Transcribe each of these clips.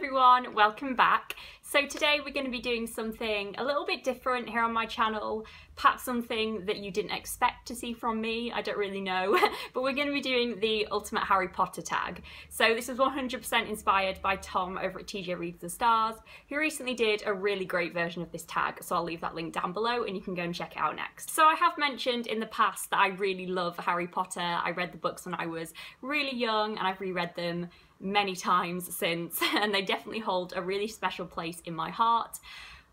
everyone, welcome back. So today we're going to be doing something a little bit different here on my channel, perhaps something that you didn't expect to see from me, I don't really know, but we're going to be doing the Ultimate Harry Potter tag. So this is 100% inspired by Tom over at TJ Reads the Stars, who recently did a really great version of this tag, so I'll leave that link down below and you can go and check it out next. So I have mentioned in the past that I really love Harry Potter. I read the books when I was really young and I've reread them many times since, and they definitely hold a really special place in my heart.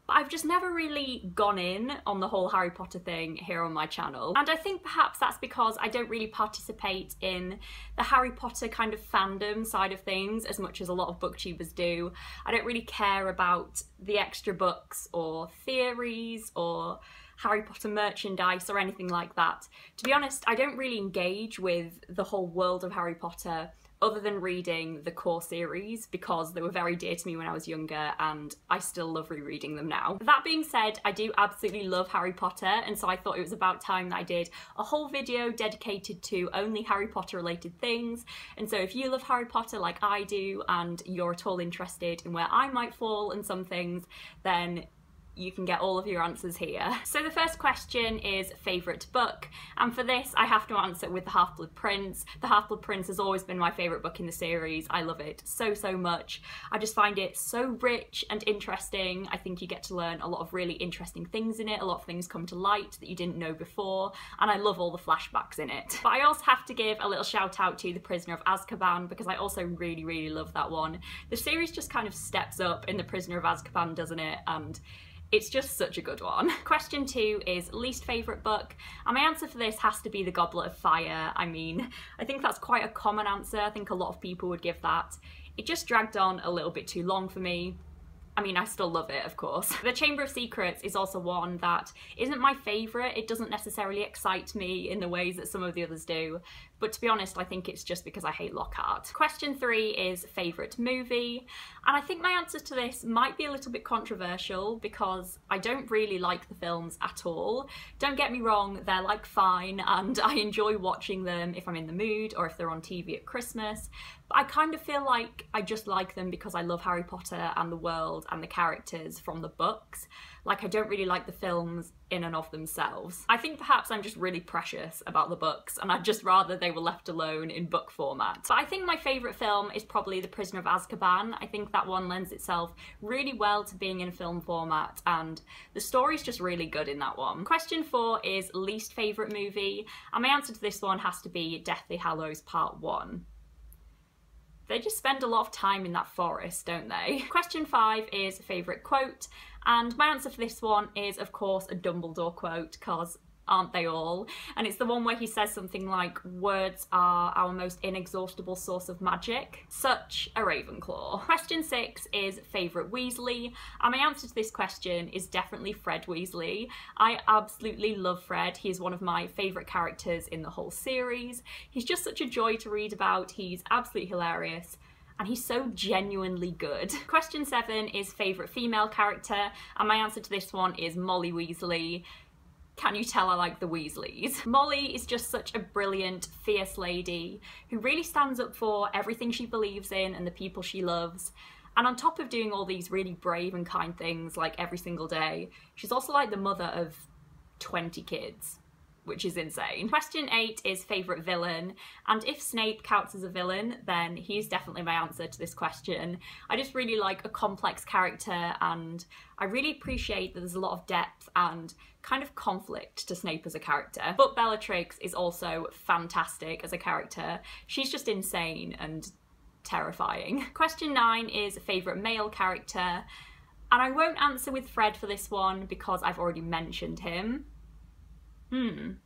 But I've just never really gone in on the whole Harry Potter thing here on my channel. And I think perhaps that's because I don't really participate in the Harry Potter kind of fandom side of things as much as a lot of booktubers do. I don't really care about the extra books or theories or Harry Potter merchandise or anything like that. To be honest, I don't really engage with the whole world of Harry Potter other than reading the core series because they were very dear to me when I was younger and I still love rereading them now. That being said, I do absolutely love Harry Potter, and so I thought it was about time that I did a whole video dedicated to only Harry Potter related things. And so if you love Harry Potter like I do and you're at all interested in where I might fall in some things, then you can get all of your answers here. So the first question is favourite book, and for this I have to answer with The Half-Blood Prince. The Half-Blood Prince has always been my favourite book in the series. I love it so much. I just find it so rich and interesting. I think you get to learn a lot of really interesting things in it. A lot of things come to light that you didn't know before, and I love all the flashbacks in it. But I also have to give a little shout out to The Prisoner of Azkaban because I also really love that one. The series just kind of steps up in The Prisoner of Azkaban, doesn't it? And it's just such a good one. Question 2 is least favourite book, and my answer for this has to be The Goblet of Fire. I mean, I think that's quite a common answer. I think a lot of people would give that. It just dragged on a little bit too long for me. I mean, I still love it, of course. The Chamber of Secrets is also one that isn't my favourite. It doesn't necessarily excite me in the ways that some of the others do, but to be honest, I think it's just because I hate Lockhart. Question 3 is favourite movie, and I think my answer to this might be a little bit controversial because I don't really like the films at all. Don't get me wrong, they're like fine and I enjoy watching them if I'm in the mood or if they're on TV at Christmas, but I kind of feel like I just like them because I love Harry Potter and the world and the characters from the books. Like, I don't really like the films in and of themselves. I think perhaps I'm just really precious about the books and I'd just rather they were left alone in book format. But I think my favourite film is probably The Prisoner of Azkaban. I think that one lends itself really well to being in film format and the story's just really good in that one. Question 4 is least favourite movie, and my answer to this one has to be Deathly Hallows Part 1. They just spend a lot of time in that forest, don't they? Question 5 is favourite quote, and my answer for this one is, of course, a Dumbledore quote, because aren't they all? And it's the one where he says something like, "Words are our most inexhaustible source of magic." Such a Ravenclaw. Question 6 is favourite Weasley, and my answer to this question is definitely Fred Weasley. I absolutely love Fred. He is one of my favourite characters in the whole series. He's just such a joy to read about. He's absolutely hilarious. And he's so genuinely good. Question 7 is favourite female character, and my answer to this one is Molly Weasley. Can you tell I like the Weasleys? Molly is just such a brilliant, fierce lady who really stands up for everything she believes in and the people she loves. And on top of doing all these really brave and kind things like every single day, she's also like the mother of 20 kids, which is insane. Question 8 is favourite villain, and if Snape counts as a villain, then he's definitely my answer to this question. I just really like a complex character, and I really appreciate that there's a lot of depth and kind of conflict to Snape as a character. But Bellatrix is also fantastic as a character. She's just insane and terrifying. Question 9 is favourite male character, and I won't answer with Fred for this one because I've already mentioned him.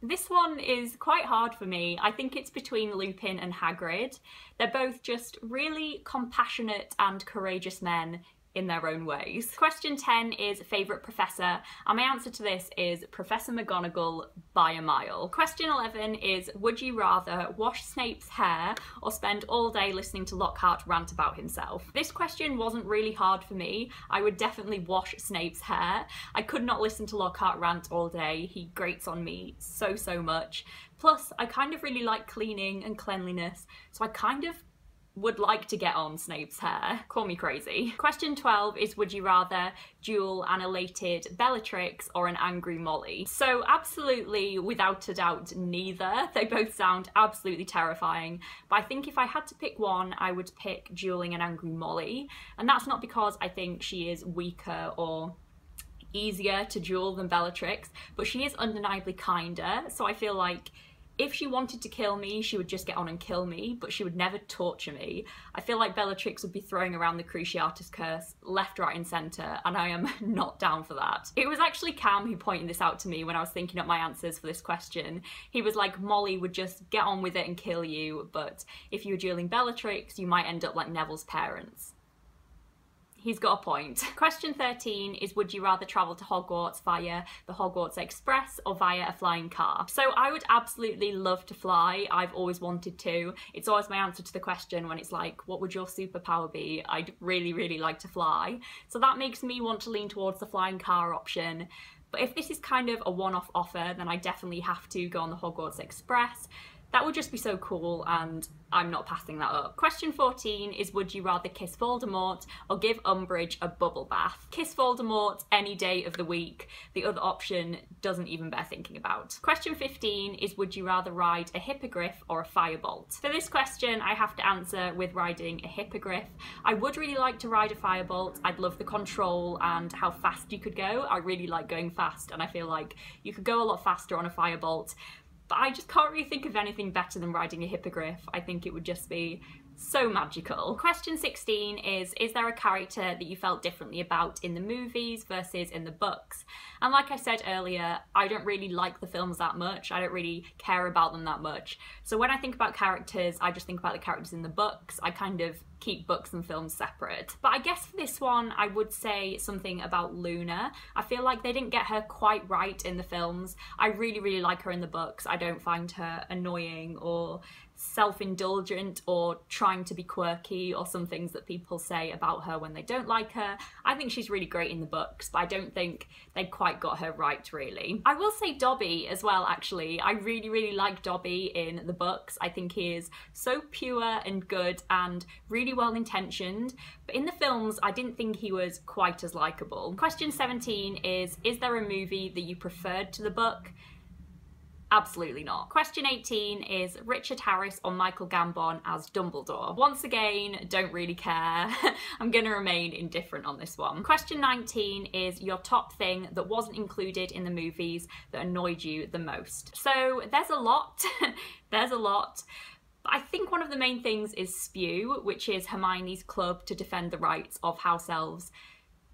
This one is quite hard for me. I think it's between Lupin and Hagrid. They're both just really compassionate and courageous men in their own ways. Question 10 is favourite professor, and my answer to this is Professor McGonagall by a mile. Question 11 is would you rather wash Snape's hair or spend all day listening to Lockhart rant about himself? This question wasn't really hard for me. I would definitely wash Snape's hair. I could not listen to Lockhart rant all day. He grates on me so much. Plus, I kind of really like cleaning and cleanliness, so I kind of would like to get on Snape's hair. Call me crazy. Question 12 is, would you rather duel an elated Bellatrix or an angry Molly? So absolutely, without a doubt, neither. They both sound absolutely terrifying, but I think if I had to pick one, I would pick dueling an angry Molly. And that's not because I think she is weaker or easier to duel than Bellatrix, but she is undeniably kinder, so I feel like if she wanted to kill me, she would just get on and kill me, but she would never torture me. I feel like Bellatrix would be throwing around the Cruciatus Curse left, right and centre, and I am not down for that. It was actually Cam who pointed this out to me when I was thinking up my answers for this question. He was like, Molly would just get on with it and kill you, but if you were dueling Bellatrix, you might end up like Neville's parents. He's got a point. Question 13 is, would you rather travel to Hogwarts via the Hogwarts Express or via a flying car? So I would absolutely love to fly. I've always wanted to. It's always my answer to the question when it's like, what would your superpower be? I'd really, really like to fly. So that makes me want to lean towards the flying car option. But if this is kind of a one-off offer, then I definitely have to go on the Hogwarts Express. That would just be so cool, and I'm not passing that up. Question 14 is, would you rather kiss Voldemort or give Umbridge a bubble bath? Kiss Voldemort any day of the week. The other option doesn't even bear thinking about. Question 15 is, would you rather ride a hippogriff or a firebolt? For this question, I have to answer with riding a hippogriff. I would really like to ride a firebolt. I'd love the control and how fast you could go. I really like going fast, and I feel like you could go a lot faster on a firebolt. But I just can't really think of anything better than riding a hippogriff. I think it would just be so magical. Question 16 is there a character that you felt differently about in the movies versus in the books? And like I said earlier, I don't really like the films that much. I don't really care about them that much. So when I think about characters, I just think about the characters in the books. I kind of keep books and films separate. But I guess for this one, I would say something about Luna. I feel like they didn't get her quite right in the films. I really, really like her in the books. I don't find her annoying or self-indulgent or trying to be quirky or some things that people say about her when they don't like her. I think she's really great in the books, but I don't think they quite got her right, really. I will say Dobby as well, actually. I really, really like Dobby in the books. I think he is so pure and good and really well-intentioned, but in the films, I didn't think he was quite as likeable. Question 17 is there a movie that you preferred to the book? Absolutely not. Question 18 is Richard Harris or Michael Gambon as Dumbledore. Once again, don't really care. I'm gonna remain indifferent on this one. Question 19 is your top thing that wasn't included in the movies that annoyed you the most. So there's a lot. There's a lot. I think one of the main things is Spew, which is Hermione's club to defend the rights of house elves,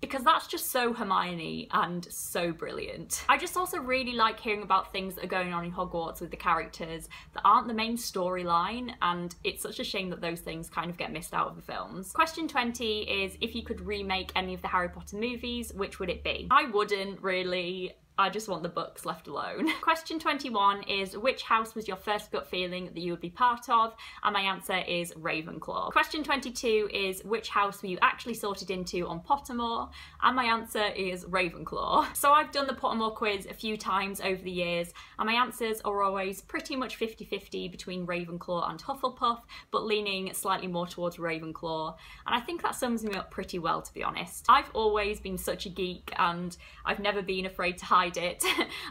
because that's just so Hermione and so brilliant. I just also really like hearing about things that are going on in Hogwarts with the characters that aren't the main storyline, and it's such a shame that those things kind of get missed out of the films. Question 20 is, if you could remake any of the Harry Potter movies, which would it be? I wouldn't really. I just want the books left alone. Question 21 is, which house was your first gut feeling that you would be part of? And my answer is Ravenclaw. Question 22 is, which house were you actually sorted into on Pottermore? And my answer is Ravenclaw. So I've done the Pottermore quiz a few times over the years, and my answers are always pretty much 50-50 between Ravenclaw and Hufflepuff, but leaning slightly more towards Ravenclaw. And I think that sums me up pretty well, to be honest. I've always been such a geek, and I've never been afraid to hide it.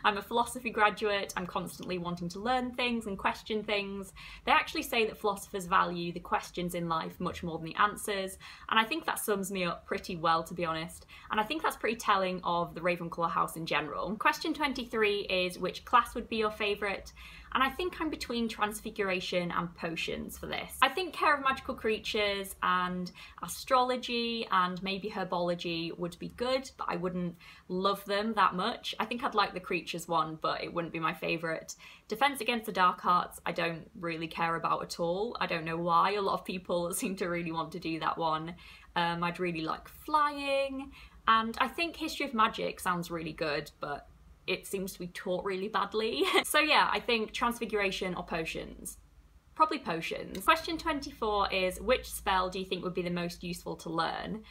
I'm a philosophy graduate. I'm constantly wanting to learn things and question things. They actually say that philosophers value the questions in life much more than the answers, and I think that sums me up pretty well, to be honest. And I think that's pretty telling of the Ravenclaw house in general. Question 23 is, which class would be your favourite? And I think I'm between Transfiguration and Potions for this. I think Care of Magical Creatures and Astrology and maybe Herbology would be good, but I wouldn't love them that much. I think I'd like the Creatures one, but it wouldn't be my favourite. Defence Against the Dark Arts, I don't really care about at all. I don't know why. A lot of people seem to really want to do that one. I'd really like Flying, and I think History of Magic sounds really good, but it seems to be taught really badly. So yeah, I think Transfiguration or Potions. Probably Potions. Question 24 is, which spell do you think would be the most useful to learn?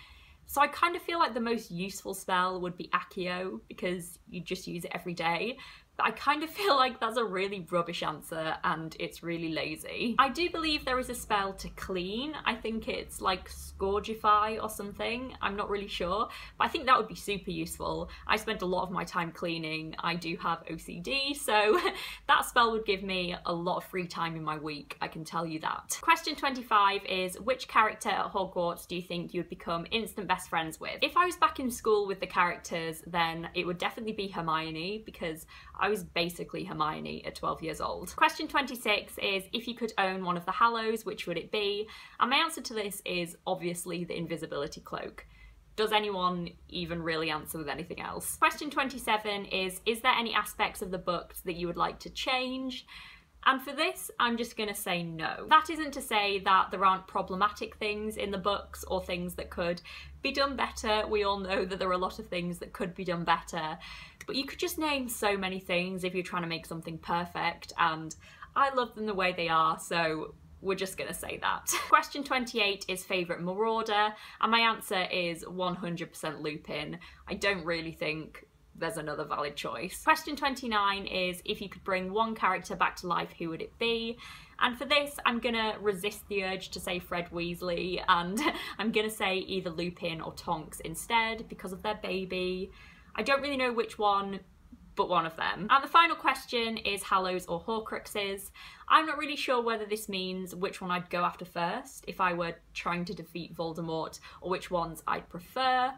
So I kind of feel like the most useful spell would be Accio, because you just use it every day. but I kind of feel like that's a really rubbish answer and it's really lazy. I do believe there is a spell to clean. I think it's like Scourgify or something. I'm not really sure, but I think that would be super useful. I spend a lot of my time cleaning. I do have OCD, so that spell would give me a lot of free time in my week, I can tell you that. Question 25 is, which character at Hogwarts do you think you would become instant best friends with? If I was back in school with the characters, then it would definitely be Hermione, because I was basically Hermione at 12 years old. Question 26 is, if you could own one of the Hallows, which would it be? And my answer to this is obviously the invisibility cloak. Does anyone even really answer with anything else? Question 27 is there any aspects of the books that you would like to change? And for this, I'm just gonna say no. That isn't to say that there aren't problematic things in the books or things that could be done better. We all know that there are a lot of things that could be done better, but you could just name so many things if you're trying to make something perfect, and I love them the way they are, so we're just gonna say that. Question 28 is favourite Marauder, and my answer is 100% Lupin. I don't really think there's another valid choice. Question 29 is, if you could bring one character back to life, who would it be? And for this, I'm gonna resist the urge to say Fred Weasley, and I'm gonna say either Lupin or Tonks instead, because of their baby. I don't really know which one, but one of them. And the final question is Hallows or Horcruxes. I'm not really sure whether this means which one I'd go after first, if I were trying to defeat Voldemort, or which ones I'd prefer.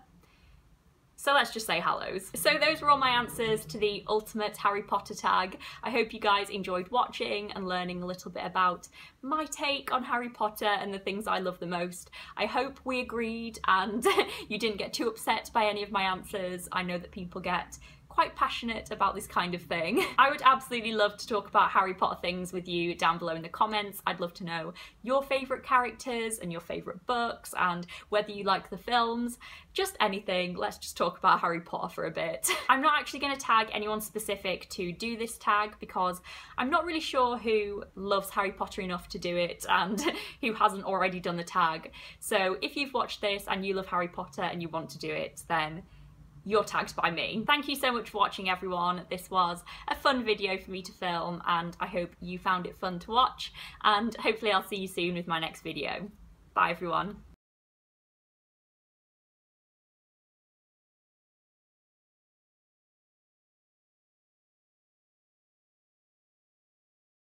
So let's just say Hallows. So those were all my answers to the ultimate Harry Potter tag. I hope you guys enjoyed watching and learning a little bit about my take on Harry Potter and the things I love the most. I hope we agreed and you didn't get too upset by any of my answers. I know that people get quite passionate about this kind of thing. I would absolutely love to talk about Harry Potter things with you down below in the comments. I'd love to know your favourite characters and your favourite books and whether you like the films. Just anything. Let's just talk about Harry Potter for a bit. I'm not actually going to tag anyone specific to do this tag because I'm not really sure who loves Harry Potter enough to do it and who hasn't already done the tag. So if you've watched this and you love Harry Potter and you want to do it, then you're tagged by me. Thank you so much for watching, everyone. This was a fun video for me to film and I hope you found it fun to watch, and hopefully I'll see you soon with my next video. Bye everyone.